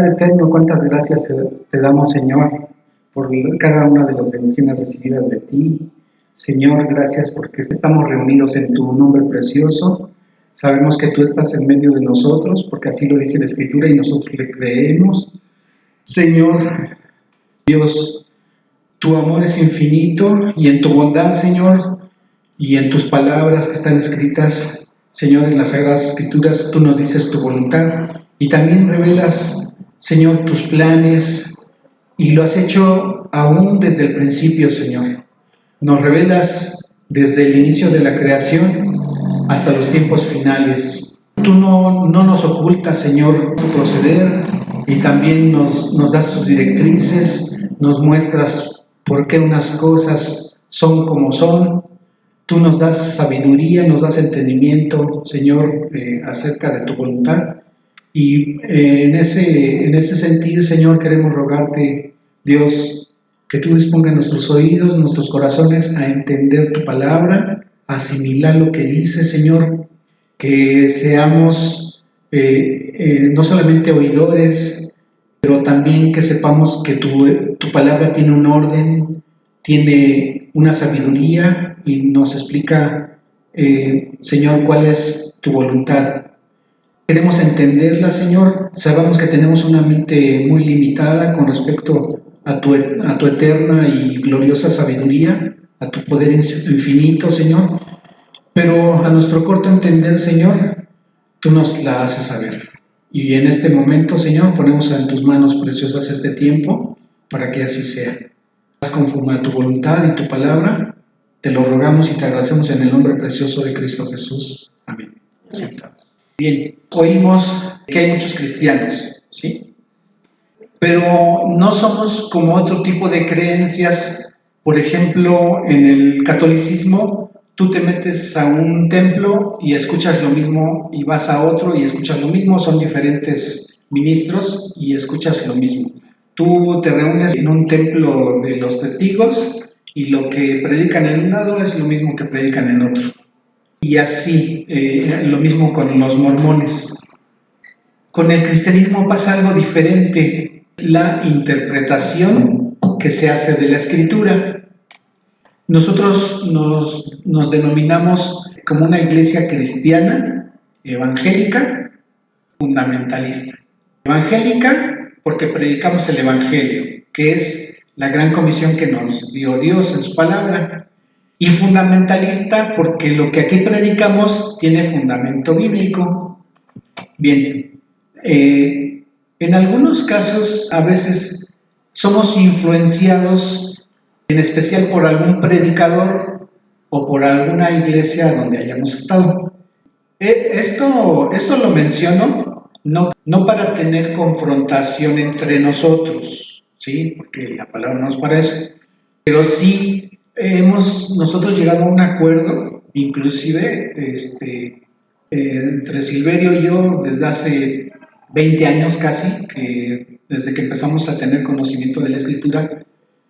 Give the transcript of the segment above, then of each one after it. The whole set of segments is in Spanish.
Padre eterno, cuántas gracias te damos, Señor, por cada una de las bendiciones recibidas de ti. Señor, gracias porque estamos reunidos en tu nombre precioso. Sabemos que tú estás en medio de nosotros, porque así lo dice la Escritura y nosotros le creemos. Señor, Dios, tu amor es infinito y en tu bondad, Señor, y en tus palabras que están escritas, Señor, en las Sagradas Escrituras, tú nos dices tu voluntad y también revelas, Señor, tus planes y lo has hecho aún desde el principio, Señor. Nos revelas desde el inicio de la creación hasta los tiempos finales. Tú no nos ocultas, Señor, tu proceder y también nos das tus directrices, nos muestras por qué unas cosas son como son. Tú nos das sabiduría, nos das entendimiento, Señor, acerca de tu voluntad. Y en ese sentir, Señor, queremos rogarte, Dios, que tú dispongas nuestros oídos, nuestros corazones a entender tu palabra, a asimilar lo que dice, Señor, que seamos no solamente oidores, pero también que sepamos que tu palabra tiene un orden, tiene una sabiduría y nos explica, Señor, cuál es tu voluntad. Queremos entenderla, Señor. Sabemos que tenemos una mente muy limitada con respecto a tu eterna y gloriosa sabiduría, a tu poder infinito, Señor. Pero a nuestro corto entender, Señor, tú nos la haces saber. Y en este momento, Señor, ponemos en tus manos preciosas este tiempo para que así sea. Haz conforme a tu voluntad y tu palabra. Te lo rogamos y te agradecemos en el nombre precioso de Cristo Jesús. Amén. Sentados. Bien, oímos que hay muchos cristianos, ¿sí? Pero no somos como otro tipo de creencias. Por ejemplo, en el catolicismo, tú te metes a un templo y escuchas lo mismo y vas a otro y escuchas lo mismo, son diferentes ministros y escuchas lo mismo. Tú te reúnes en un templo de los testigos y lo que predican en un lado es lo mismo que predican en otro. Y así, lo mismo con los mormones. Con el cristianismo pasa algo diferente, la interpretación que se hace de la Escritura. Nosotros nos denominamos como una iglesia cristiana, evangélica, fundamentalista. Evangélica porque predicamos el Evangelio, que es la gran comisión que nos dio Dios en su palabra. Y fundamentalista porque lo que aquí predicamos tiene fundamento bíblico. Bien, en algunos casos a veces somos influenciados en especial por algún predicador o por alguna iglesia donde hayamos estado. Esto lo menciono no para tener confrontación entre nosotros, ¿sí? Porque la palabra no es para eso, pero sí hemos nosotros llegado a un acuerdo, inclusive entre Silverio y yo desde hace 20 años casi, desde que empezamos a tener conocimiento de la Escritura.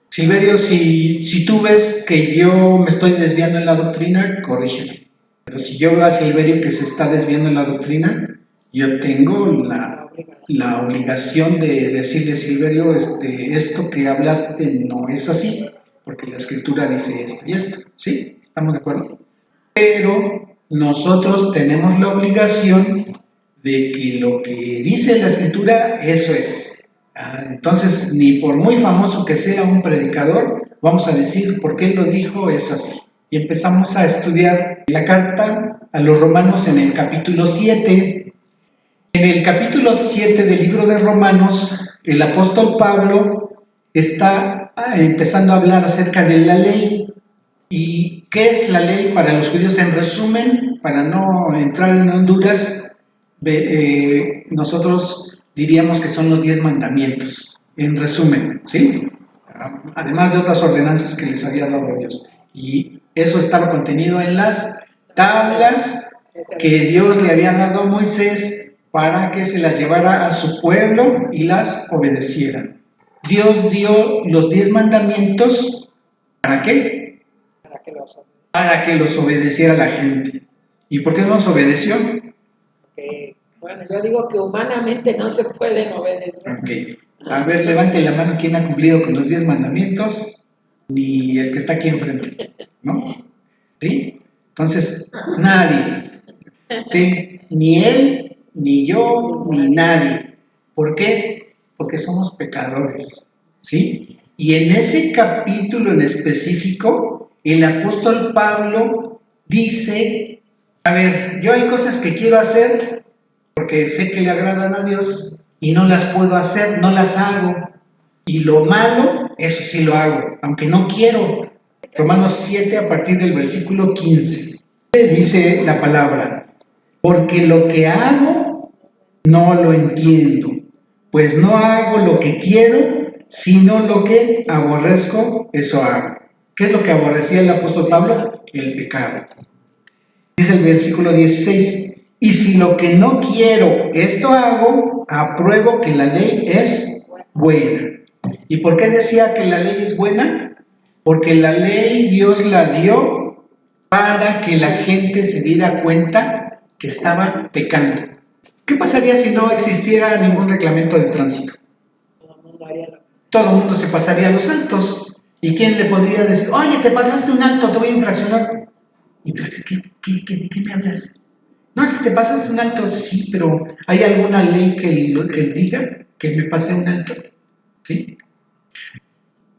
Silverio, si tú ves que yo me estoy desviando en la doctrina, corrígeme. Pero si yo veo a Silverio que se está desviando en la doctrina, yo tengo la obligación de decirle, Silverio, esto que hablaste no es así, porque la Escritura dice esto y esto, ¿sí? ¿Estamos de acuerdo? Pero nosotros tenemos la obligación de que lo que dice la Escritura, eso es. Entonces, ni por muy famoso que sea un predicador, vamos a decir por qué lo dijo, es así. Y empezamos a estudiar la carta a los Romanos en el capítulo 7. En el capítulo 7 del libro de Romanos, el apóstol Pablo está empezando a hablar acerca de la ley. ¿Y qué es la ley para los judíos? En resumen, para no entrar en Honduras, nosotros diríamos que son los 10 mandamientos, en resumen, ¿sí? Además de otras ordenanzas que les había dado Dios. Y eso estaba contenido en las tablas que Dios le había dado a Moisés para que se las llevara a su pueblo y las obedeciera. Dios dio los 10 mandamientos, ¿para qué? Para que los obedeciera la gente. ¿Y por qué no los obedeció? Bueno, yo digo que humanamente no se pueden obedecer. Ok. A ver, levante la mano quién ha cumplido con los 10 mandamientos, ni el que está aquí enfrente, ¿no? ¿Sí? Entonces, nadie. ¿Sí? Ni él, ni yo, ni nadie. ¿Por qué? Porque somos pecadores. ¿Sí? Y en ese capítulo en específico, el apóstol Pablo dice, a ver, yo hay cosas que quiero hacer porque sé que le agradan a Dios y no las puedo hacer, no las hago. Y lo malo, eso sí lo hago, aunque no quiero. Romanos 7 a partir del versículo 15. Dice la palabra, porque lo que hago no lo entiendo, pues no hago lo que quiero, sino lo que aborrezco, eso hago. ¿Qué es lo que aborrecía el apóstol Pablo? El pecado. Dice el versículo 16, y si lo que no quiero, esto hago, apruebo que la ley es buena. ¿Y por qué decía que la ley es buena? Porque la ley Dios la dio para que la gente se diera cuenta que estaba pecando. ¿Qué pasaría si no existiera ningún reglamento de tránsito? Todo el mundo se pasaría a los altos. ¿Y quién le podría decir, oye, te pasaste un alto, te voy a infraccionar? ¿De qué me hablas? No, es que te pasaste un alto, sí, pero ¿hay alguna ley que diga que me pase un alto? ¿Sí?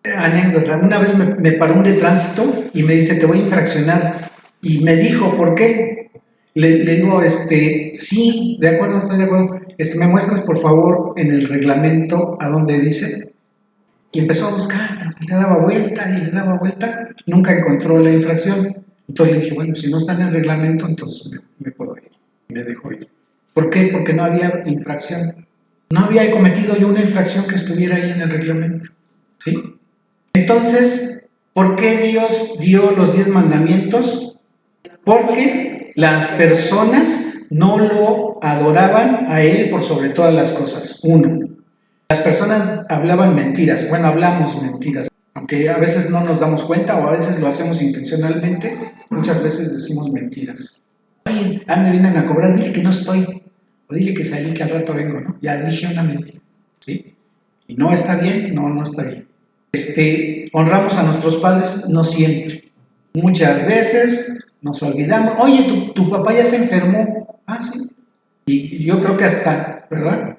Anécdota, una vez me paró un de tránsito y me dice, te voy a infraccionar. Y me dijo, ¿por qué? Le digo, sí, de acuerdo, estoy de acuerdo. ¿Me muestras, por favor, en el reglamento a dónde dice? Y empezó a buscar, y le daba vuelta, y le daba vuelta. Nunca encontró la infracción. Entonces le dije, bueno, si no está en el reglamento, entonces me puedo ir. Y me dejó ir. ¿Por qué? Porque no había infracción. No había cometido yo una infracción que estuviera ahí en el reglamento. ¿Sí? Entonces, ¿por qué Dios dio los 10 mandamientos? Porque las personas no lo adoraban a Él por sobre todas las cosas. Uno, las personas hablaban mentiras. Bueno, hablamos mentiras. Aunque a veces no nos damos cuenta o a veces lo hacemos intencionalmente, muchas veces decimos mentiras. Oye, me vienen a cobrar, dile que no estoy. O dile que salí, que al rato vengo, ¿no? Ya dije una mentira. ¿Sí? ¿Y no está bien? No, no está bien. Honramos a nuestros padres, no siempre. Muchas veces nos olvidamos, oye, tu papá ya se enfermó. Ah, sí. Y yo creo que hasta, ¿verdad?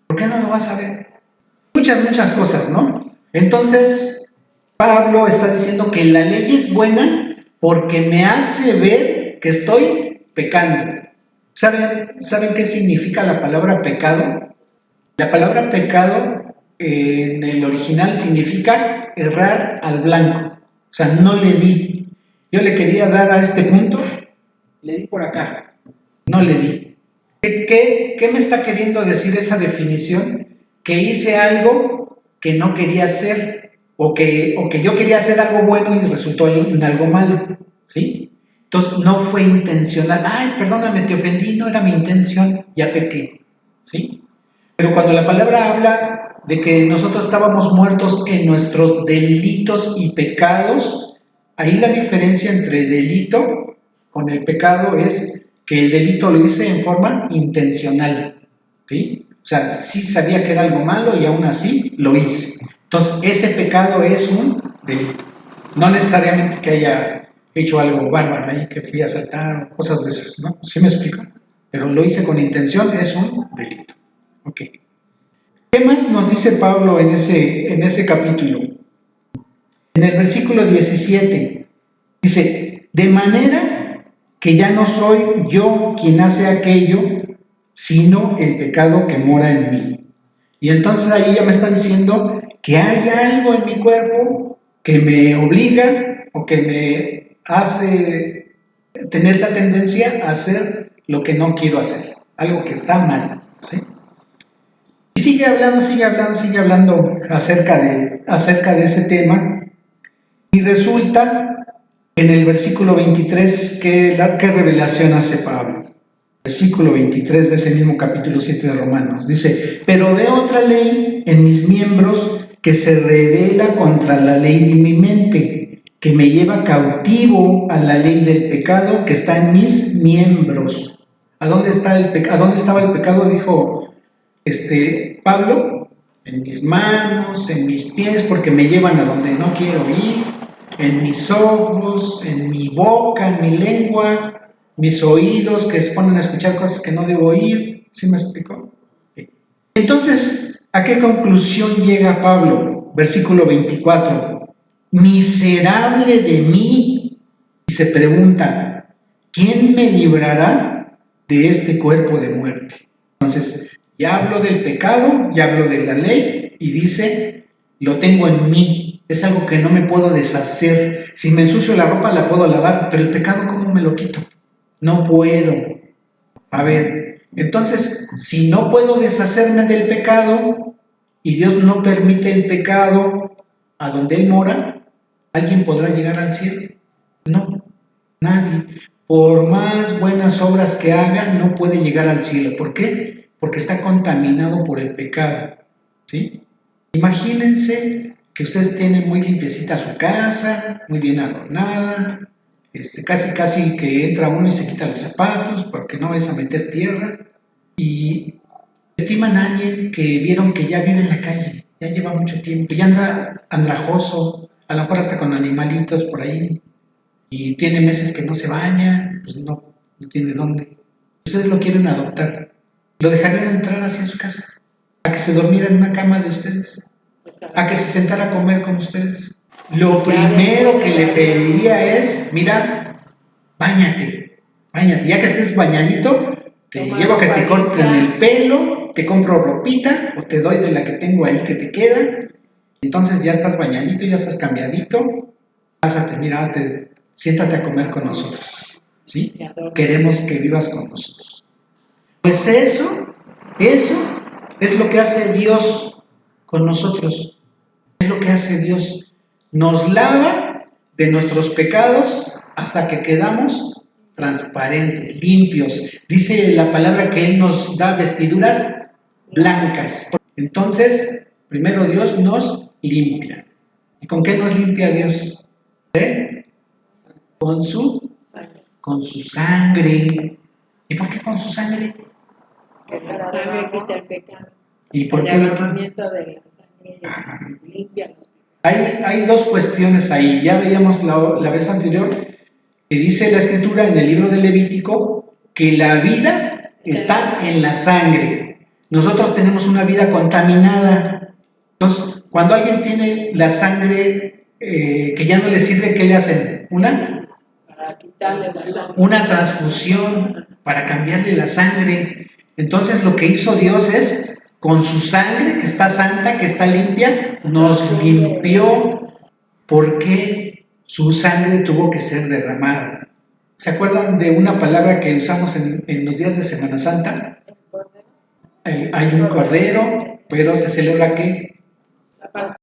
¿Por qué no lo vas a ver? Muchas cosas, ¿no? Entonces, Pablo está diciendo que la ley es buena porque me hace ver que estoy pecando. ¿Saben qué significa la palabra pecado? La palabra pecado en el original significa errar al blanco. O sea, no le di. Yo le quería dar a este punto, le di por acá. No le di. ¿Qué me está queriendo decir esa definición? Que hice algo que no quería hacer o que yo quería hacer algo bueno y resultó en algo malo. ¿Sí? Entonces, no fue intencional. Ay, perdóname, te ofendí, no era mi intención, ya pequé. ¿Sí? Pero cuando la palabra habla de que nosotros estábamos muertos en nuestros delitos y pecados, ahí la diferencia entre delito con el pecado es que el delito lo hice en forma intencional, ¿sí? O sea, sí sabía que era algo malo y aún así lo hice. Entonces, ese pecado es un delito. No necesariamente que haya hecho algo bárbaro ahí, que fui a saltar o cosas de esas, ¿no? ¿Sí me explico? Pero lo hice con intención, es un delito. Ok. ¿Qué más nos dice Pablo en ese capítulo? En el versículo 17 dice, de manera que ya no soy yo quien hace aquello, sino el pecado que mora en mí. Y entonces ahí ya me está diciendo que hay algo en mi cuerpo que me obliga o que me hace tener la tendencia a hacer lo que no quiero hacer, algo que está mal, ¿sí? Y sigue hablando acerca de ese tema. Y resulta en el versículo 23 qué revelación hace Pablo. Versículo 23 de ese mismo capítulo 7 de Romanos. Dice, pero veo otra ley en mis miembros que se revela contra la ley de mi mente, que me lleva cautivo a la ley del pecado que está en mis miembros. ¿A dónde estaba el pecado? Dijo Pablo, en mis manos, en mis pies, porque me llevan a donde no quiero ir, en mis ojos, en mi boca, en mi lengua, mis oídos que se ponen a escuchar cosas que no debo oír. ¿Sí me explicó? Entonces, ¿a qué conclusión llega Pablo? Versículo 24. Miserable de mí. Y se pregunta, ¿quién me librará de este cuerpo de muerte? Entonces, ya hablo del pecado, ya hablo de la ley, y dice, lo tengo en mí, es algo que no me puedo deshacer. Si me ensucio la ropa la puedo lavar, pero el pecado, ¿cómo me lo quito? No puedo. A ver, entonces, si no puedo deshacerme del pecado, y Dios no permite el pecado a donde Él mora, ¿alguien podrá llegar al cielo? No, nadie. Por más buenas obras que haga, no puede llegar al cielo. ¿Por qué? Porque está contaminado por el pecado. ¿Sí? Imagínense que ustedes tienen muy limpiecita su casa, muy bien adornada, casi que entra uno y se quita los zapatos porque no vais a meter tierra, y estiman a alguien que vieron que ya vive en la calle, ya lleva mucho tiempo, ya anda andrajoso, a lo mejor hasta con animalitos por ahí, y tiene meses que no se baña, pues no tiene dónde. Ustedes lo quieren adoptar, ¿lo dejarían entrar hacia su casa? ¿A que se durmiera en una cama de ustedes? ¿A que se sentara a comer con ustedes? Lo primero que le pediría es, mira, báñate, ya que estés bañadito, te llevo a que te corten el pelo, te compro ropita, o te doy de la que tengo ahí que te queda, entonces ya estás bañadito, ya estás cambiadito, pásate, mira, siéntate a comer con nosotros, ¿sí? Queremos que vivas con nosotros. Pues eso es lo que hace Dios con nosotros, es lo que hace Dios, nos lava de nuestros pecados hasta que quedamos transparentes, limpios. Dice la palabra que Él nos da vestiduras blancas. Entonces, primero Dios nos limpia. ¿Y con qué nos limpia Dios? Con su sangre. ¿Y por qué con su sangre? Que la sangre quita el pecado. ¿Y por qué? El derramamiento de la sangre limpia los pecados. Hay dos cuestiones ahí. Ya veíamos la vez anterior que dice la Escritura en el libro de Levítico que la vida está en la sangre. Nosotros tenemos una vida contaminada. Entonces, cuando alguien tiene la sangre que ya no le sirve, ¿qué le hacen? Para quitarle la sangre. Una transfusión para cambiarle la sangre. Entonces, lo que hizo Dios es, con su sangre, que está santa, que está limpia, nos limpió. ¿Por qué su sangre tuvo que ser derramada? ¿Se acuerdan de una palabra que usamos en los días de Semana Santa? Hay un cordero, pero se celebra ¿qué? La Pascua.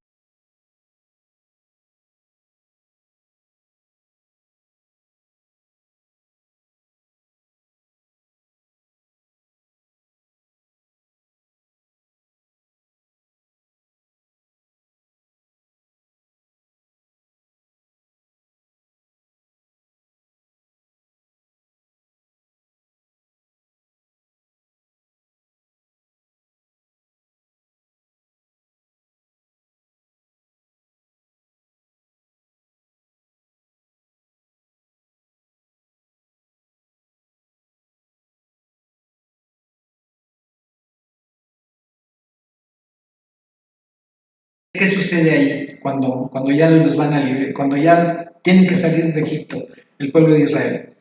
¿Qué sucede ahí cuando ya los van a liberar, cuando ya tienen que salir de Egipto, el pueblo de Israel?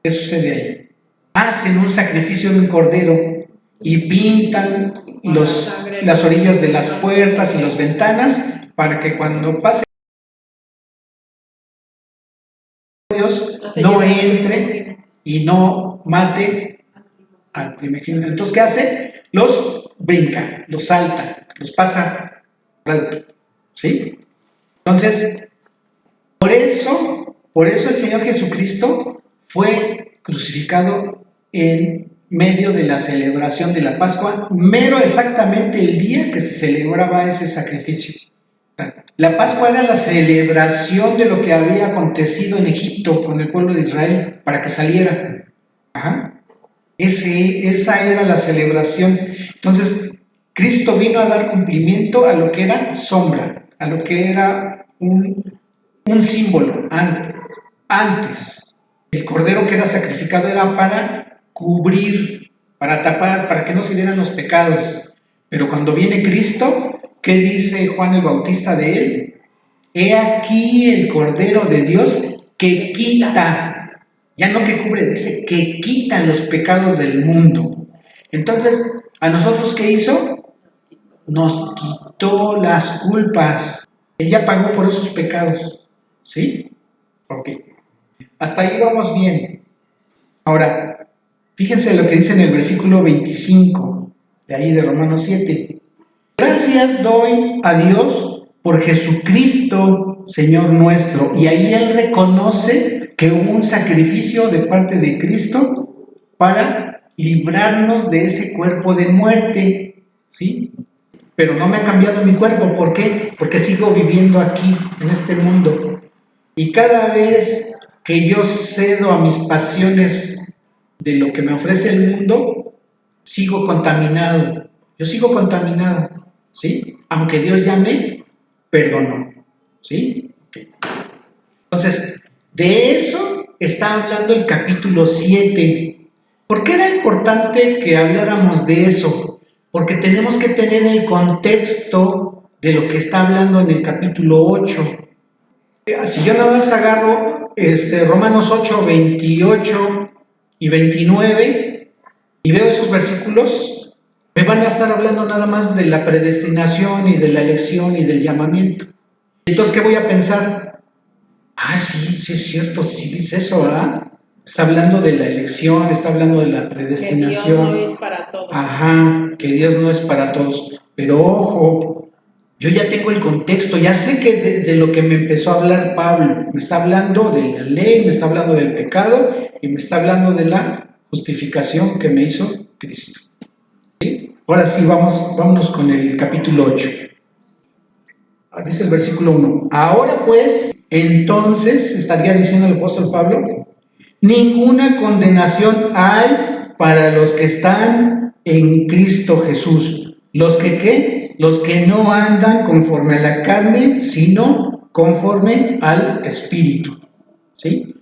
¿Qué sucede ahí? Hacen un sacrificio de un cordero y pintan las orillas de las puertas y las ventanas para que cuando pase Dios no entre y no mate al primogénito. Entonces, ¿qué hace? Los brinca, los salta, los pasa por alto, ¿sí? Entonces, por eso el Señor Jesucristo fue crucificado en medio de la celebración de la Pascua, mero exactamente el día que se celebraba ese sacrificio. La Pascua era la celebración de lo que había acontecido en Egipto con el pueblo de Israel para que saliera. Ajá. Esa era la celebración. Entonces, Cristo vino a dar cumplimiento a lo que era sombra, a lo que era un símbolo antes. Antes, el cordero que era sacrificado era para cubrir, para tapar, para que no se vieran los pecados. Pero cuando viene Cristo, ¿qué dice Juan el Bautista de él? He aquí el Cordero de Dios que quita, ya no que cubre, dice que quita los pecados del mundo. Entonces, ¿a nosotros qué hizo? Nos quitó las culpas. Él ya pagó por esos pecados. ¿Sí? Ok. Hasta ahí vamos bien. Ahora, fíjense lo que dice en el versículo 25, de ahí de Romanos 7. Gracias doy a Dios por Jesucristo, Señor nuestro. Y ahí Él reconoce que hubo un sacrificio de parte de Cristo para librarnos de ese cuerpo de muerte, ¿sí? Pero no me ha cambiado mi cuerpo. ¿Por qué? Porque sigo viviendo aquí, en este mundo. Y cada vez que yo cedo a mis pasiones de lo que me ofrece el mundo, sigo contaminado. Yo sigo contaminado, ¿sí? Aunque Dios ya me perdonó, ¿sí? Okay. Entonces, de eso está hablando el capítulo 7. ¿Por qué era importante que habláramos de eso? Porque tenemos que tener el contexto de lo que está hablando en el capítulo 8. Si yo nada más agarro Romanos 8, 28 y 29 y veo esos versículos, me van a estar hablando nada más de la predestinación y de la elección y del llamamiento. Entonces, ¿qué voy a pensar? Sí es cierto, sí dice eso, ¿verdad? Está hablando de la elección, está hablando de la predestinación. Que Dios no es para todos. Ajá, que Dios no es para todos. Pero ojo, yo ya tengo el contexto, ya sé que de lo que me empezó a hablar Pablo. Me está hablando de la ley, me está hablando del pecado y me está hablando de la justificación que me hizo Cristo. ¿Sí? Ahora sí, vámonos con el capítulo 8. Dice el versículo 1. Ahora pues, entonces, estaría diciendo el apóstol Pablo, ninguna condenación hay para los que están en Cristo Jesús. ¿Los que qué? Los que no andan conforme a la carne, sino conforme al Espíritu. ¿Sí?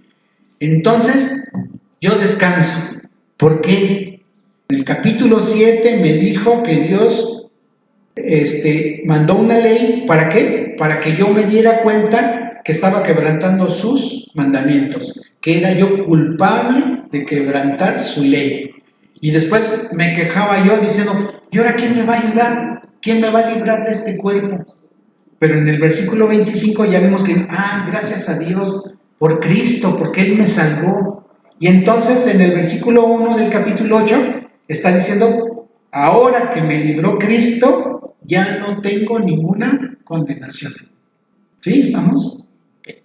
Entonces, yo descanso. ¿Por qué? En el capítulo 7 me dijo que Dios mandó una ley, ¿para qué? Para que yo me diera cuenta que estaba quebrantando sus mandamientos, que era yo culpable de quebrantar su ley. Y después me quejaba yo diciendo, ¿y ahora quién me va a ayudar? ¿Quién me va a librar de este cuerpo? Pero en el versículo 25 ya vemos que, gracias a Dios por Cristo, porque Él me salvó. Y entonces en el versículo 1 del capítulo 8 está diciendo, ahora que me libró Cristo, ya no tengo ninguna condenación. ¿Sí? ¿Estamos? Okay.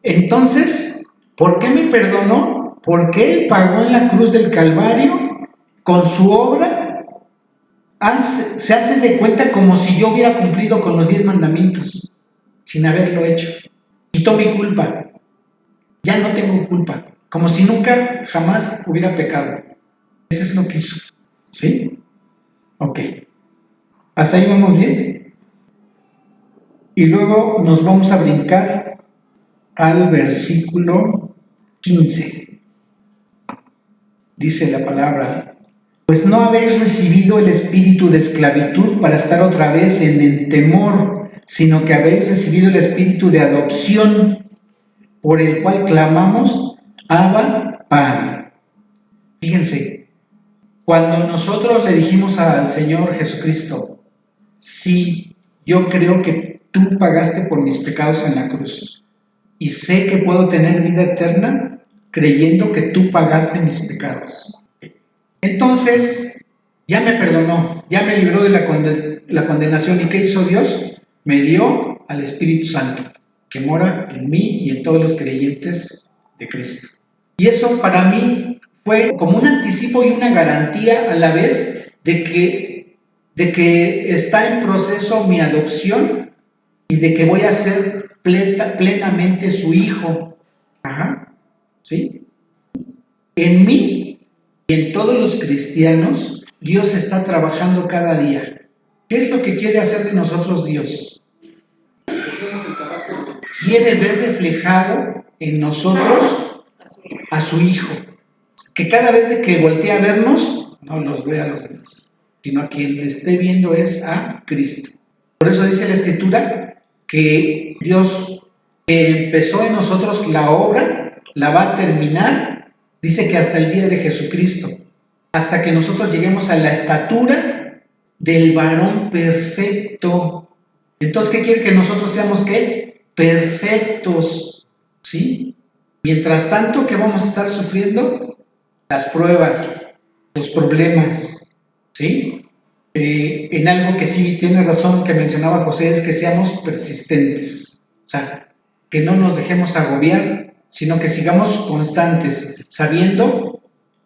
Entonces, ¿por qué me perdonó? Porque Él pagó en la cruz del Calvario con su obra. Se hace de cuenta como si yo hubiera cumplido con los 10 mandamientos sin haberlo hecho. Quitó mi culpa. Ya no tengo culpa. Como si nunca, jamás hubiera pecado. Eso es lo que hizo. ¿Sí? Ok. ¿Hasta ahí vamos bien? Y luego nos vamos a brincar al versículo 15. Dice la palabra, pues no habéis recibido el espíritu de esclavitud para estar otra vez en el temor, sino que habéis recibido el espíritu de adopción, por el cual clamamos, Abba, Padre. Fíjense, cuando nosotros le dijimos al Señor Jesucristo, sí, yo creo que tú pagaste por mis pecados en la cruz, y sé que puedo tener vida eterna creyendo que tú pagaste mis pecados. Entonces, ya me perdonó, ya me libró de la condenación. ¿Y qué hizo Dios? Me dio al Espíritu Santo, que mora en mí y en todos los creyentes de Cristo. Y eso para mí fue como un anticipo y una garantía a la vez de que está en proceso mi adopción y de que voy a ser plenamente su hijo. Ajá, ¿sí? En mí y en todos los cristianos, Dios está trabajando cada día. ¿Qué es lo que quiere hacer de nosotros Dios? Quiere ver reflejado en nosotros a su Hijo. Que cada vez de que voltea a vernos, no los vea a los demás, sino a quien le esté viendo es a Cristo. Por eso dice la Escritura que Dios empezó en nosotros la obra, la va a terminar, dice que hasta el día de Jesucristo, hasta que nosotros lleguemos a la estatura del varón perfecto. Entonces, ¿qué quiere que nosotros seamos? ¿Qué? Perfectos, ¿sí? Mientras tanto, ¿qué vamos a estar sufriendo? Las pruebas, los problemas, ¿sí? En algo que sí tiene razón que mencionaba José es que seamos persistentes, o sea, que no nos dejemos agobiar, sino que sigamos constantes, sabiendo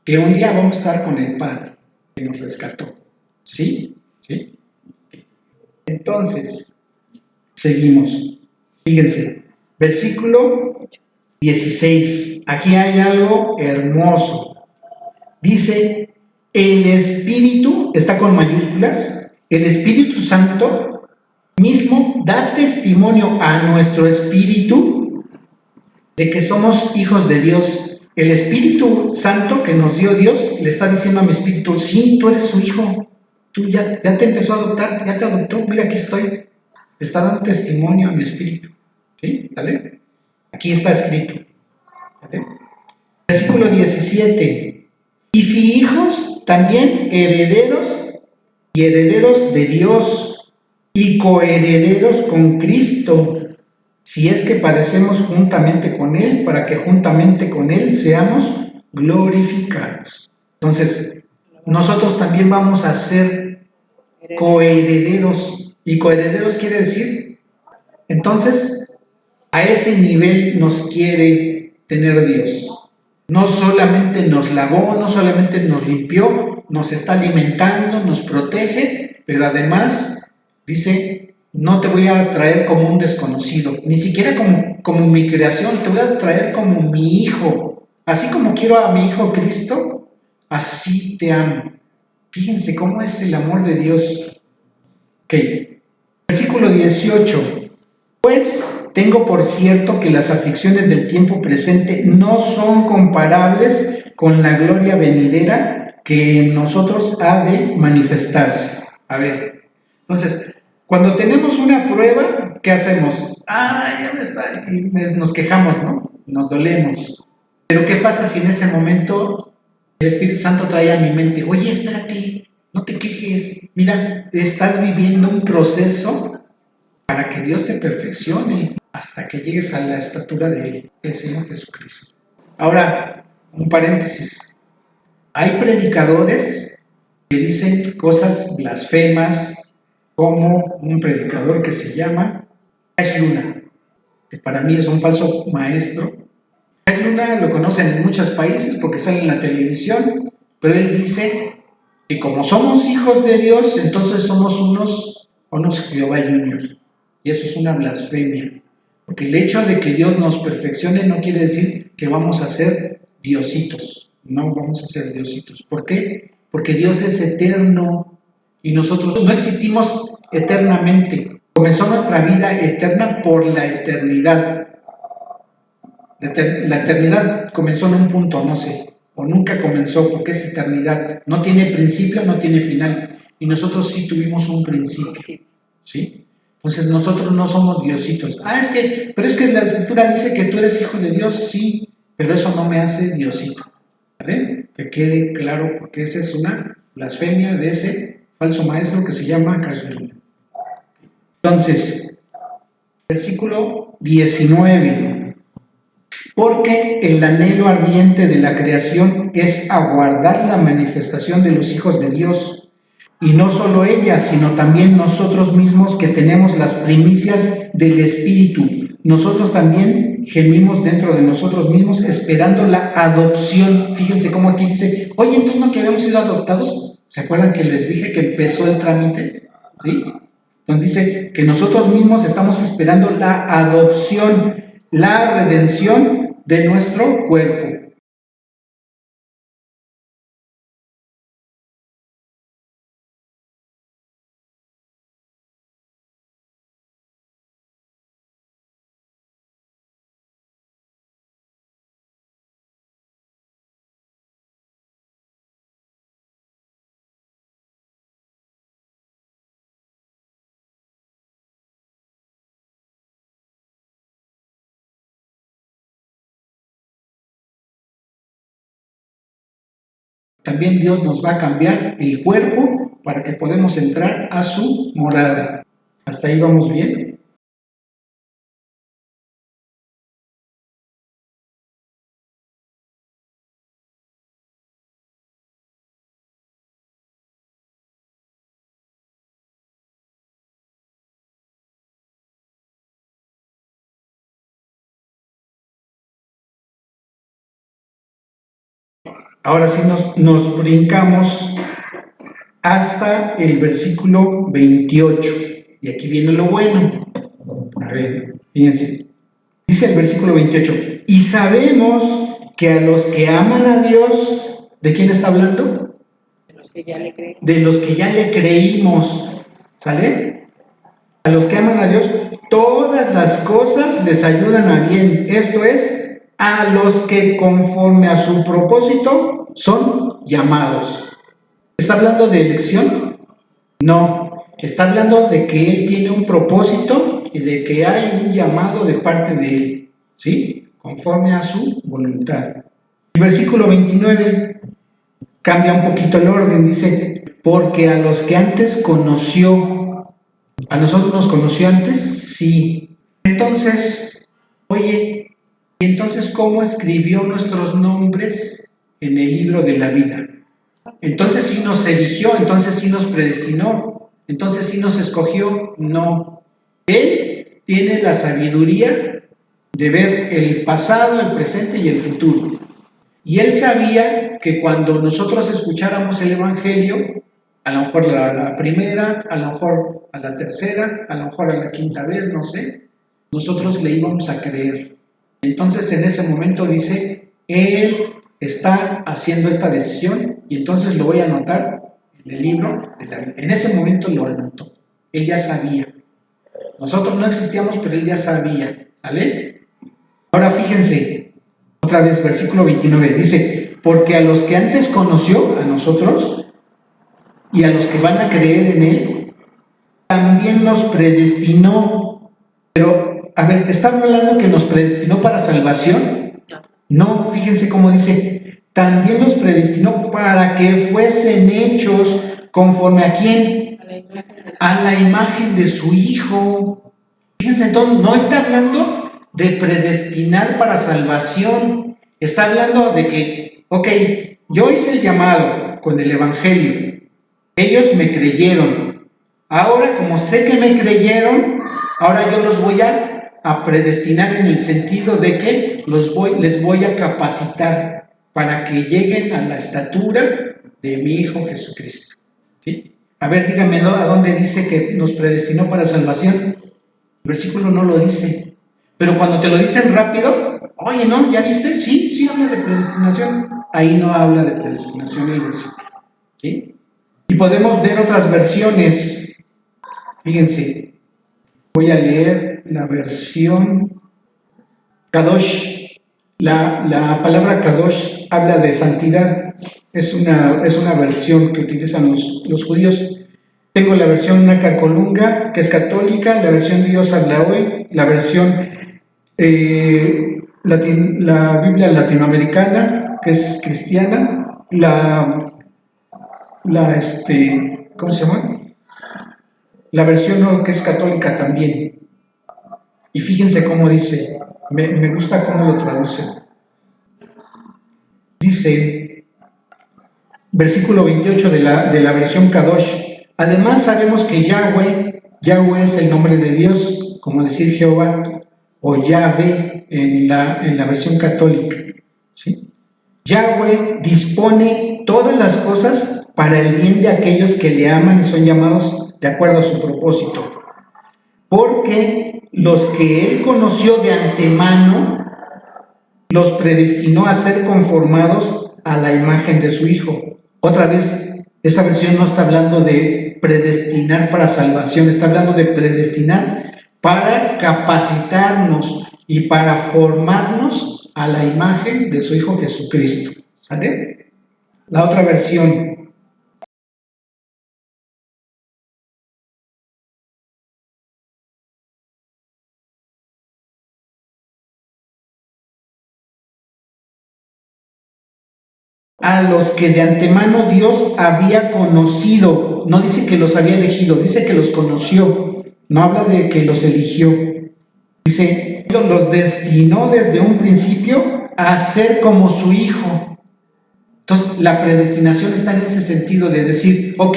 que un día vamos a estar con el Padre que nos rescató, ¿sí? ¿Sí? Entonces, seguimos. Fíjense, versículo 16. Aquí hay algo hermoso. Dice, el Espíritu, está con mayúsculas, el Espíritu Santo mismo da testimonio a nuestro espíritu de que somos hijos de Dios. El Espíritu Santo que nos dio Dios le está diciendo a mi espíritu, sí, tú eres su hijo, tú ya te empezó a adoptar, ya te adoptó, mira aquí estoy. Le está dando testimonio a mi espíritu. ¿Sí? ¿Sale? Aquí está escrito. ¿Sale? Versículo 17. Y si hijos, también herederos y herederos de Dios y coherederos con Cristo, si es que padecemos juntamente con Él, para que juntamente con Él seamos glorificados. Entonces, nosotros también vamos a ser coherederos. ¿Y coherederos quiere decir? Entonces, a ese nivel nos quiere tener Dios. No solamente nos lavó, no solamente nos limpió, nos está alimentando, nos protege, pero además dice, no te voy a traer como un desconocido, ni siquiera como mi creación, te voy a traer como mi hijo. Así como quiero a mi hijo Cristo, así te amo. Fíjense cómo es el amor de Dios. Ok, versículo 18. Pues tengo por cierto que las aflicciones del tiempo presente no son comparables con la gloria venidera que en nosotros ha de manifestarse. A ver, entonces, cuando tenemos una prueba, ¿qué hacemos? Nos quejamos, ¿no? Nos dolemos. Pero ¿qué pasa si en ese momento el Espíritu Santo trae a mi mente, oye, espérate, no te quejes, mira, estás viviendo un proceso para que Dios te perfeccione hasta que llegues a la estatura de Él, el Señor Jesucristo. Ahora, un paréntesis. Hay predicadores que dicen cosas blasfemas, como un predicador que se llama Jesús Luna, que para mí es un falso maestro. Jesús Luna lo conocen en muchos países porque sale en la televisión, pero él dice que como somos hijos de Dios, entonces somos unos Jehová Juniors. Y eso es una blasfemia, porque el hecho de que Dios nos perfeccione no quiere decir que vamos a ser diositos, no vamos a ser diositos. ¿Por qué? Porque Dios es eterno y nosotros no existimos eternamente. Comenzó nuestra vida eterna por la eternidad. La eternidad comenzó en un punto, no sé, o nunca comenzó porque es eternidad. No tiene principio, no tiene final. Y nosotros sí tuvimos un principio, ¿sí? Entonces nosotros no somos diositos. Pero es que la Escritura dice que tú eres hijo de Dios, sí, pero eso no me hace diosito. ¿Vale? Que quede claro, porque esa es una blasfemia de ese falso maestro que se llama Jesús. Entonces, versículo 19. Porque el anhelo ardiente de la creación es aguardar la manifestación de los hijos de Dios. Y no solo ella, sino también nosotros mismos que tenemos las primicias del Espíritu. Nosotros también gemimos dentro de nosotros mismos esperando la adopción. Fíjense cómo aquí dice, oye, entonces no que habíamos sido adoptados. ¿Se acuerdan que les dije que empezó el trámite? ¿Sí? Entonces dice que nosotros mismos estamos esperando la adopción, la redención de nuestro cuerpo. también Dios nos va a cambiar el cuerpo para que podamos entrar a su morada. ¿Hasta ahí vamos bien? Ahora sí nos brincamos hasta el versículo 28. Y aquí viene lo bueno. A ver, fíjense. Dice el versículo 28. Y sabemos que a los que aman a Dios, ¿de quién está hablando? De los que ya le creen. De los que ya le creímos. ¿Sale? A los que aman a Dios, todas las cosas les ayudan a bien. Esto es, a los que conforme a su propósito son llamados. ¿Está hablando de elección? No, está hablando de que Él tiene un propósito y de que hay un llamado de parte de Él, ¿sí? Conforme a su voluntad. El versículo 29 cambia un poquito el orden, dice, porque a los que antes conoció, ¿a nosotros nos conoció antes? Sí. Entonces, oye, ¿y entonces cómo escribió nuestros nombres en el libro de la vida? Entonces sí nos eligió, entonces sí nos predestinó, entonces sí nos escogió. No. Él tiene la sabiduría de ver el pasado, el presente y el futuro. Y él sabía que cuando nosotros escucháramos el Evangelio, a lo mejor la primera, a lo mejor a la tercera, a lo mejor a la quinta vez, no sé, nosotros le íbamos a creer. Entonces en ese momento dice, él está haciendo esta decisión y entonces lo voy a anotar en el libro de la vida. En ese momento lo anotó. Él ya sabía. Nosotros no existíamos, pero él ya sabía. ¿Vale? Ahora fíjense, otra vez, versículo 29, dice, porque a los que antes conoció, a nosotros, y a los que van a creer en él, también nos predestinó. Pero, a ver, ¿está hablando que nos predestinó para salvación? No, fíjense cómo dice, también nos predestinó para que fuesen hechos conforme a quién? A la imagen de su Hijo. Fíjense, entonces, no está hablando de predestinar para salvación, está hablando de que, ok, yo hice el llamado con el Evangelio, ellos me creyeron, ahora como sé que me creyeron, ahora yo los voy a predestinar en el sentido de que les voy a capacitar para que lleguen a la estatura de mi Hijo Jesucristo. ¿Sí? A ver, díganme, ¿no? ¿A dónde dice que nos predestinó para salvación? El versículo no lo dice, pero cuando te lo dicen rápido, oye, ¿no? ¿Ya viste? Sí, sí habla de predestinación. Ahí no habla de predestinación el versículo. ¿Sí? Y podemos ver otras versiones. Fíjense, voy a leer la versión Kadosh. La palabra Kadosh habla de santidad. Es una versión que utilizan los judíos. Tengo la versión Nacacolunga, que es católica, la versión Dios habla hoy, la versión la Biblia latinoamericana, que es cristiana, ¿cómo se llama? La versión que es católica también. Y fíjense cómo dice, me gusta cómo lo traduce. Dice, versículo 28 de la versión Kadosh, además sabemos que Yahweh es el nombre de Dios, como decir Jehová, o Yahvé en la versión católica. ¿Sí? Yahweh dispone todas las cosas para el bien de aquellos que le aman y son llamados de acuerdo a su propósito. Porque los que él conoció de antemano, los predestinó a ser conformados a la imagen de su Hijo. Otra vez, esa versión no está hablando de predestinar para salvación, está hablando de predestinar para capacitarnos y para formarnos a la imagen de su Hijo Jesucristo. ¿Sale? La otra versión. a los que de antemano Dios había conocido. No dice que los había elegido, dice que los conoció. No habla de que los eligió. Dice, los destinó desde un principio a ser como su hijo. Entonces, la predestinación está en ese sentido de decir, ok,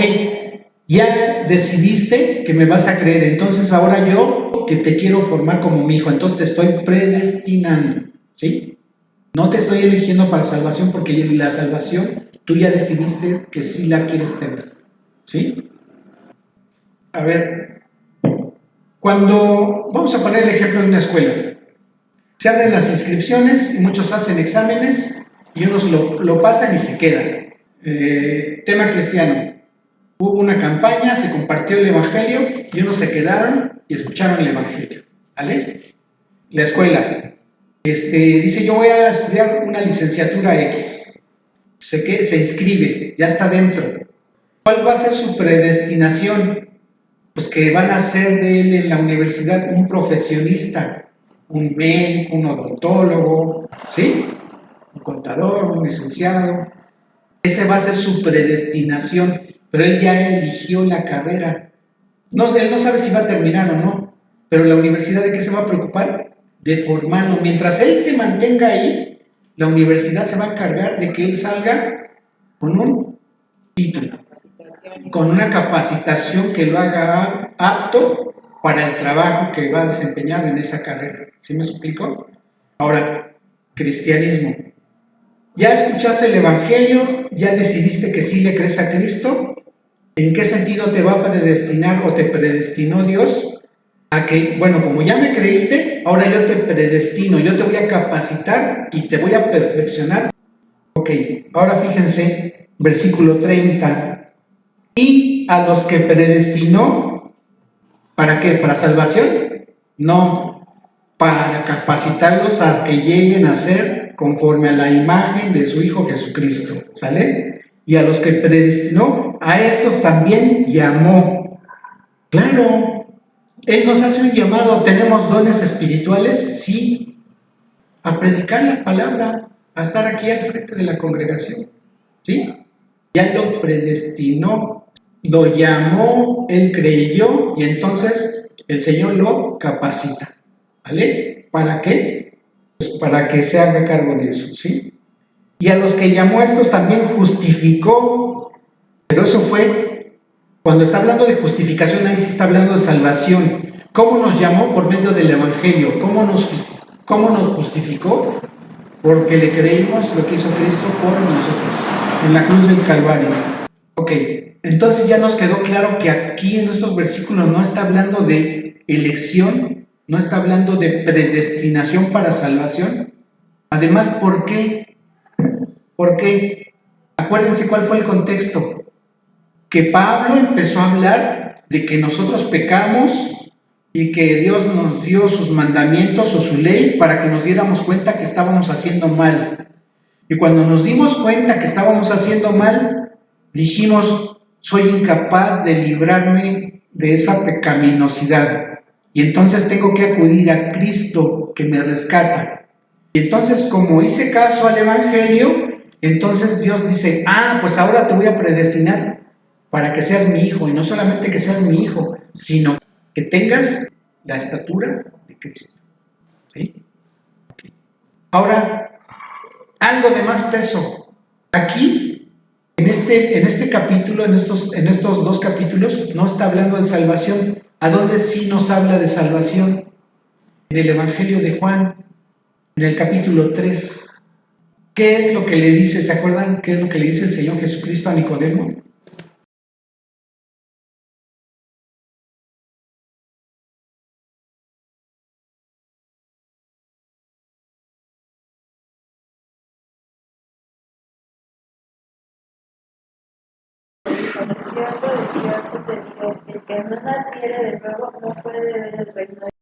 ya decidiste que me vas a creer, entonces ahora yo que te quiero formar como mi hijo, entonces te estoy predestinando, ¿sí? No te estoy eligiendo para salvación porque la salvación tú ya decidiste que sí la quieres tener, ¿sí? A ver, cuando vamos a poner el ejemplo de una escuela, se abren las inscripciones y muchos hacen exámenes y unos lo pasan y se quedan. Tema cristiano. Hubo una campaña, se compartió el Evangelio y unos se quedaron y escucharon el Evangelio. ¿Vale? La escuela. Dice, yo voy a estudiar una licenciatura X. Se inscribe, ya está dentro. ¿Cuál va a ser su predestinación? Pues que van a ser de él en la universidad un profesionista, un médico, un odontólogo, ¿sí? Un contador, un licenciado. Ese va a ser su predestinación, pero él ya eligió la carrera. No, él no sabe si va a terminar o no, pero la universidad, ¿de qué se va a preocupar? De formarlo. Mientras él se mantenga ahí, la universidad se va a encargar de que él salga con un título, con una capacitación que lo haga apto para el trabajo que va a desempeñar en esa carrera. ¿Sí me explico? Ahora, cristianismo. ¿Ya escuchaste el Evangelio? ¿Ya decidiste que sí le crees a Cristo? ¿En qué sentido te va a predestinar o te predestinó Dios? A que, bueno, como ya me creíste, ahora yo te predestino, yo te voy a capacitar y te voy a perfeccionar. Ok, ahora fíjense, versículo 30. Y a los que predestinó, ¿para qué? ¿Para salvación? No, para capacitarlos a que lleguen a ser conforme a la imagen de su Hijo Jesucristo, ¿sale? Y a los que predestinó, a estos también llamó. Claro, Él nos hace un llamado. ¿Tenemos dones espirituales? Sí. A predicar la palabra, a estar aquí al frente de la congregación, ¿sí? Ya lo predestinó, lo llamó, Él creyó y entonces el Señor lo capacita, ¿vale? ¿Para qué? Pues para que se haga cargo de eso, ¿sí? Y a los que llamó a estos también justificó, pero eso fue, cuando está hablando de justificación, ahí sí está hablando de salvación. ¿Cómo nos llamó? Por medio del Evangelio. ¿Cómo nos justificó? Porque le creímos lo que hizo Cristo por nosotros, en la cruz del Calvario. Ok, entonces ya nos quedó claro que aquí en estos versículos no está hablando de elección, no está hablando de predestinación para salvación. Además, ¿por qué? Porque, acuérdense cuál fue el contexto, que Pablo empezó a hablar de que nosotros pecamos y que Dios nos dio sus mandamientos o su ley para que nos diéramos cuenta que estábamos haciendo mal. Y cuando nos dimos cuenta que estábamos haciendo mal, dijimos, soy incapaz de librarme de esa pecaminosidad. Y entonces tengo que acudir a Cristo que me rescata. Y entonces, como hice caso al Evangelio, entonces Dios dice, pues ahora te voy a predestinar para que seas mi hijo. Y no solamente que seas mi hijo, sino que tengas la estatura de Cristo. ¿Sí? Ahora, algo de más peso. Aquí, en este capítulo, en estos dos capítulos, no está hablando de salvación. ¿A dónde sí nos habla de salvación? En el Evangelio de Juan, en el capítulo 3. ¿Qué es lo que le dice? ¿Se acuerdan qué es lo que le dice el Señor Jesucristo a Nicodemo? De cierto te digo, el que no naciere de nuevo no puede ver el reino de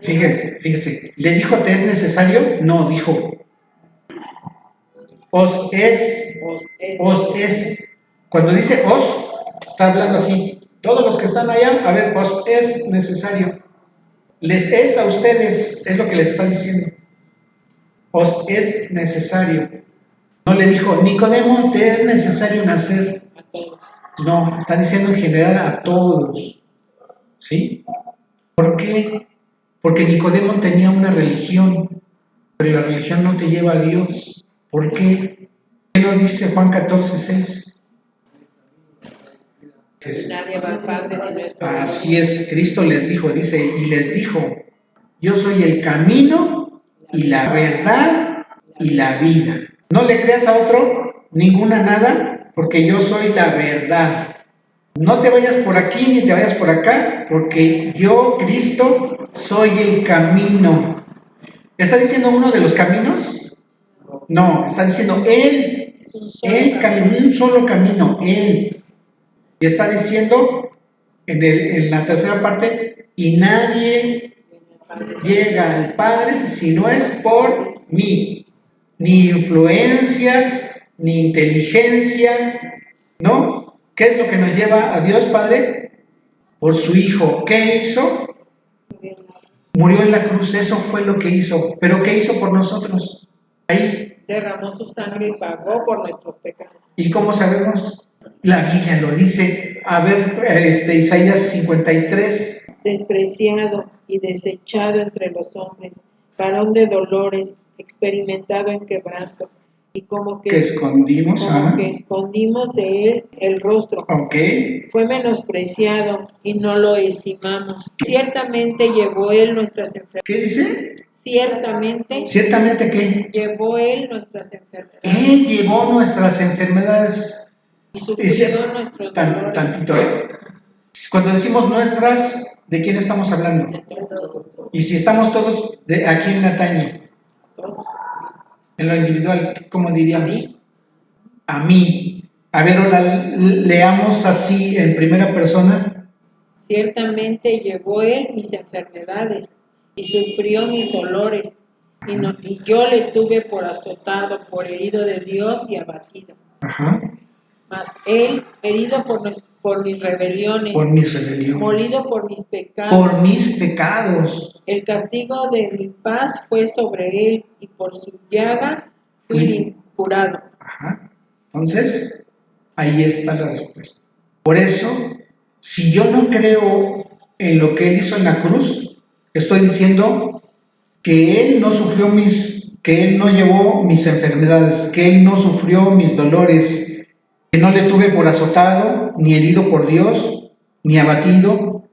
Fíjese, ¿le dijo te es necesario? No, dijo os es. Cuando dice os, está hablando así. Todos los que están allá, a ver, os es necesario. Les es a ustedes, es lo que les está diciendo. Os es necesario. No le dijo, Nicodemo, te es necesario nacer. No, está diciendo en general a todos. ¿Sí? ¿Por qué? Porque Nicodemo tenía una religión, pero la religión no te lleva a Dios. ¿Por qué? ¿Qué nos dice Juan 14:6? Nadie va al Padre si no es por mí. Así es, Cristo les dijo, dice, y les dijo, yo soy el camino y la verdad y la vida. No le creas a otro ninguna nada, porque yo soy la verdad. No te vayas por aquí ni te vayas por acá, porque yo, Cristo, soy el camino. ¿Está diciendo uno de los caminos? No, está diciendo Él, el camino, un solo camino, Él. Y está diciendo en la tercera parte, y nadie llega al Padre si no es por mí. Ni influencias, ni inteligencia, ¿no? ¿Qué es lo que nos lleva a Dios Padre? Por su Hijo. ¿Qué hizo? Murió en la cruz, eso fue lo que hizo. ¿Pero qué hizo por nosotros? Ahí. Derramó su sangre y pagó por nuestros pecados. ¿Y cómo sabemos? La Biblia lo dice. A ver, Isaías 53. Despreciado y desechado entre los hombres, varón de dolores, experimentado en quebranto, y como que escondimos, que escondimos de él el rostro. Okay. Fue menospreciado y no lo estimamos. Ciertamente llevó él nuestras enfermedades. ¿Qué dice? Ciertamente ¿qué? Llevó él nuestras enfermedades. Él llevó nuestras enfermedades. Y sufrió nuestros dolores. Tantito, Cuando decimos nuestras, ¿de quién estamos hablando? Y si estamos todos aquí en Nataña, en lo individual, ¿cómo diríamos? A mí. A ver, ahora leamos así en primera persona. Ciertamente llevó él mis enfermedades y sufrió mis dolores, y yo le tuve por azotado, por herido de Dios y abatido. Ajá. Mas él, herido por mis rebeliones, molido por mis pecados. El castigo de mi paz fue sobre él, y por su llaga fui curado. Ajá. Entonces, ahí está la respuesta. Por eso, si yo no creo en lo que él hizo en la cruz, estoy diciendo que él no sufrió que él no llevó mis enfermedades, que él no sufrió mis dolores, que no le tuve por azotado, ni herido por Dios, ni abatido,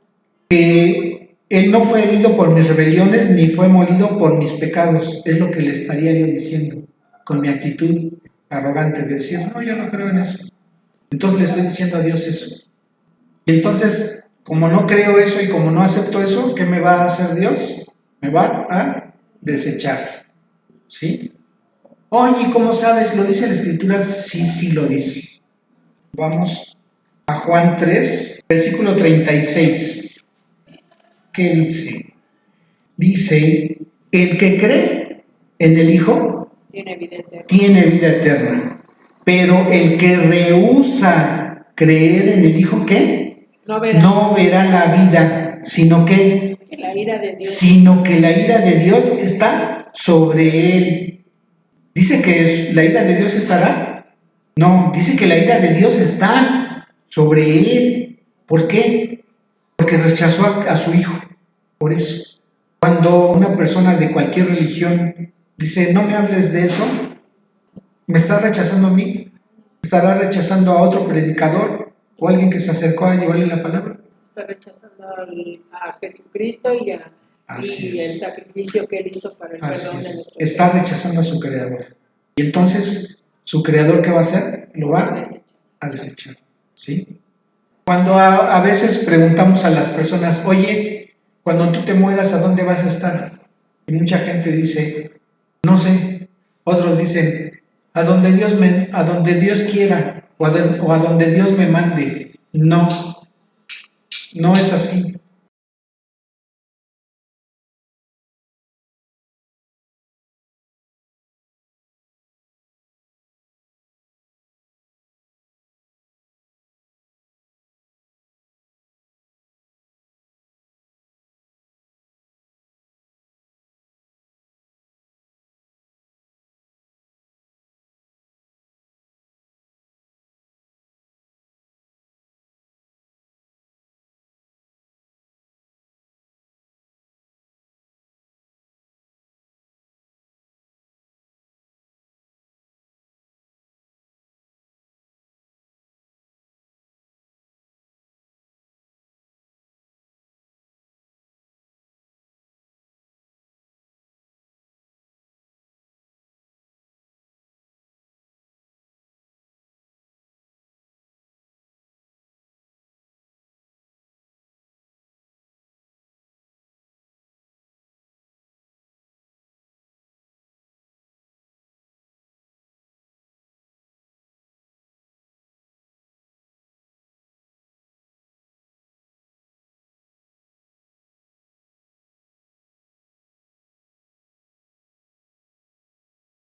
que él no fue herido por mis rebeliones, ni fue molido por mis pecados. Es lo que le estaría yo diciendo, con mi actitud arrogante de decir, no, yo no creo en eso. Entonces le estoy diciendo a Dios eso. Y entonces, como no creo eso y como no acepto eso, ¿qué me va a hacer Dios? Me va a desechar. ¿Sí? Oye, ¿cómo sabes? ¿Lo dice la Escritura? Sí lo dice. Vamos a Juan 3, versículo 36. ¿Qué dice? Dice, el que cree en el Hijo tiene vida eterna. Pero el que rehúsa creer en el Hijo, ¿qué? No verá la vida, sino que la ira de Dios. Sino que la ira de Dios está sobre él. ¿Dice que la ira de Dios estará? No, dice que la ira de Dios está sobre él. ¿Por qué? Porque rechazó a su Hijo. Por eso. Cuando una persona de cualquier religión dice, no me hables de eso, ¿me está rechazando a mí? ¿Estará rechazando a otro predicador o alguien que se acercó a llevarle la palabra? Está rechazando a Jesucristo y el sacrificio que él hizo para el perdón de nuestros pecados. Está rechazando a su Creador. Y entonces, ¿su Creador qué va a hacer? Lo va a desechar. ¿Sí? Cuando a veces preguntamos a las personas, oye, cuando tú te mueras, ¿a dónde vas a estar? Y mucha gente dice, no sé. Otros dicen, a donde Dios quiera o a donde Dios me mande. No es así.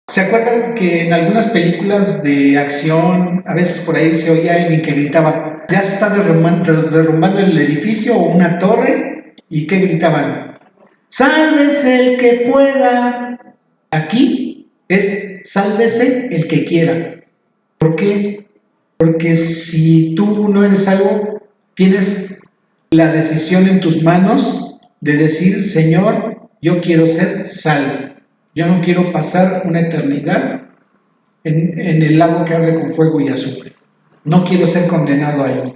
¿Se acuerdan que en algunas películas de acción, a veces por ahí se oía alguien que gritaba, ya se está derrumbando el edificio o una torre? ¿Y qué gritaban? ¡Sálvese el que pueda! Aquí es sálvese el que quiera. ¿Por qué? Porque si tú no eres salvo, tienes la decisión en tus manos de decir, Señor, yo quiero ser salvo. Yo no quiero pasar una eternidad en el lago que arde con fuego y azufre. No quiero ser condenado ahí.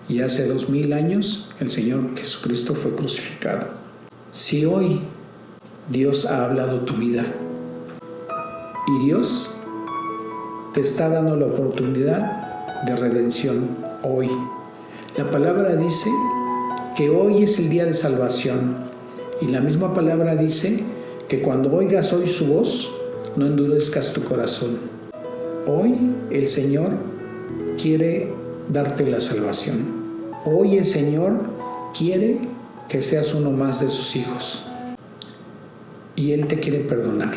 Y hace 2000 años el Señor Jesucristo fue crucificado. Si hoy Dios ha hablado tu vida y Dios te está dando la oportunidad de redención hoy. La palabra dice que hoy es el día de salvación y la misma palabra dice que cuando oigas hoy su voz, no endurezcas tu corazón. Hoy el Señor quiere darte la salvación. Hoy el Señor quiere que seas uno más de sus hijos. Y Él te quiere perdonar.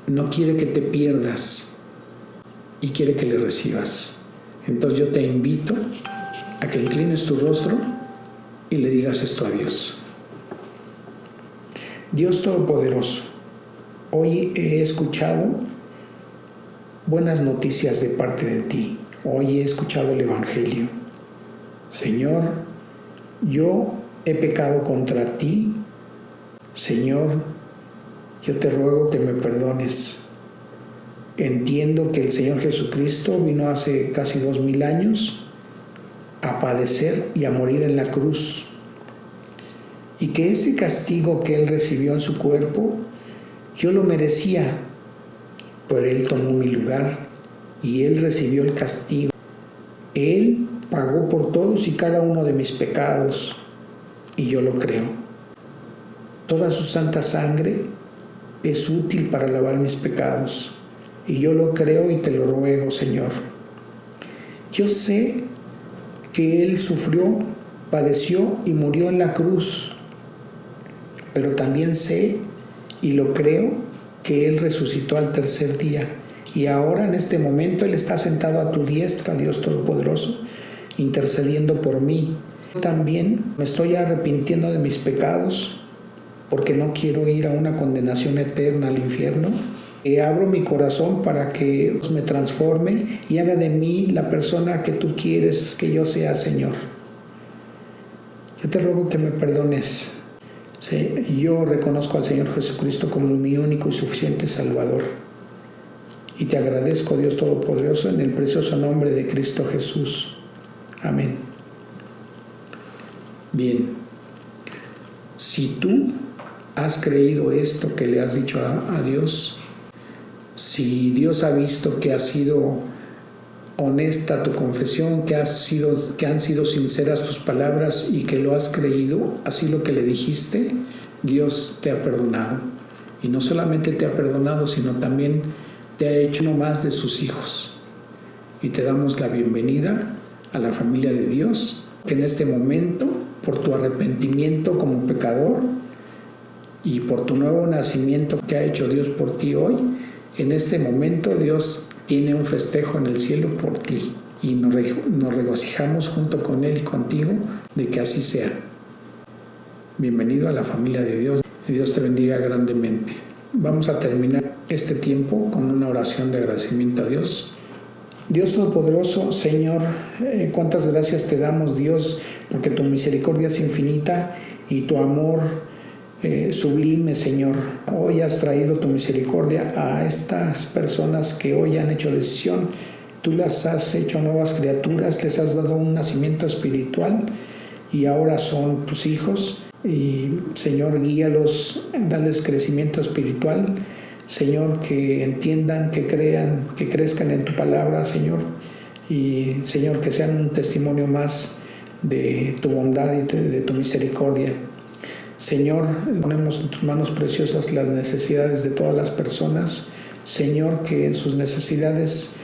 No quiere que te pierdas y quiere que le recibas. Entonces yo te invito a que inclines tu rostro y le digas esto a Dios. Dios Todopoderoso, hoy he escuchado buenas noticias de parte de ti. Hoy he escuchado el Evangelio. Señor, yo he pecado contra ti. Señor, yo te ruego que me perdones. Entiendo que el Señor Jesucristo vino hace casi 2000 años a padecer y a morir en la cruz. Y que ese castigo que Él recibió en su cuerpo, yo lo merecía, pero Él tomó mi lugar y Él recibió el castigo. Él pagó por todos y cada uno de mis pecados y yo lo creo. Toda su santa sangre es útil para lavar mis pecados y yo lo creo y te lo ruego, Señor. Yo sé que Él sufrió, padeció y murió en la cruz, pero también sé y lo creo que Él resucitó al tercer día y ahora en este momento Él está sentado a tu diestra, Dios Todopoderoso, intercediendo por mí. También me estoy arrepintiendo de mis pecados porque no quiero ir a una condenación eterna al infierno. Abro mi corazón para que Dios me transforme y haga de mí la persona que tú quieres que yo sea, Señor. Yo te ruego que me perdones. Sí, yo reconozco al Señor Jesucristo como mi único y suficiente Salvador. Y te agradezco, Dios Todopoderoso, en el precioso nombre de Cristo Jesús. Amén. Bien, si tú has creído esto que le has dicho a Dios, si Dios ha visto que ha sido honesta tu confesión, que han sido sinceras tus palabras y que lo has creído, así lo que le dijiste, Dios te ha perdonado. Y no solamente te ha perdonado, sino también te ha hecho uno más de sus hijos. Y te damos la bienvenida a la familia de Dios, que en este momento, por tu arrepentimiento como pecador y por tu nuevo nacimiento que ha hecho Dios por ti hoy, en este momento Dios tiene un festejo en el cielo por ti y nos regocijamos junto con Él y contigo de que así sea. Bienvenido a la familia de Dios y Dios te bendiga grandemente. Vamos a terminar este tiempo con una oración de agradecimiento a Dios. Dios Todopoderoso, Señor, cuántas gracias te damos, Dios, porque tu misericordia es infinita y tu amor sublime, Señor. Hoy has traído tu misericordia a estas personas que hoy han hecho decisión. Tú las has hecho nuevas criaturas, les has dado un nacimiento espiritual y ahora son tus hijos. Y Señor, guíalos, dales crecimiento espiritual. Señor, que entiendan, que crean, que crezcan en tu palabra, Señor. Y Señor, que sean un testimonio más de tu bondad y de tu misericordia. Señor, ponemos en tus manos preciosas las necesidades de todas las personas. Señor, que en sus necesidades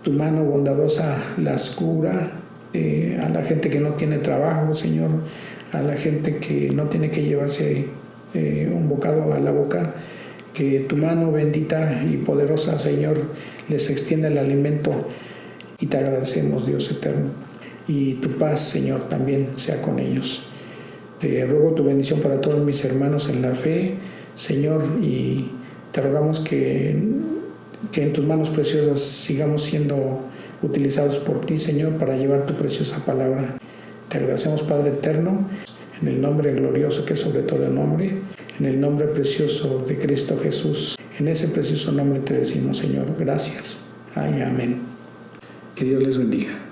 tu mano bondadosa las cubra. A la gente que no tiene trabajo, Señor, a la gente que no tiene que llevarse un bocado a la boca, Que tu mano bendita y poderosa, Señor, les extienda el alimento y te agradecemos, Dios eterno. Y tu paz, Señor, también sea con ellos. Te ruego tu bendición para todos mis hermanos en la fe, Señor, y te rogamos que en tus manos preciosas sigamos siendo utilizados por ti, Señor, para llevar tu preciosa palabra. Te agradecemos, Padre eterno, en el nombre glorioso que es sobre todo nombre, en el nombre precioso de Cristo Jesús. En ese precioso nombre te decimos, Señor, gracias. Ay, amén. Que Dios les bendiga.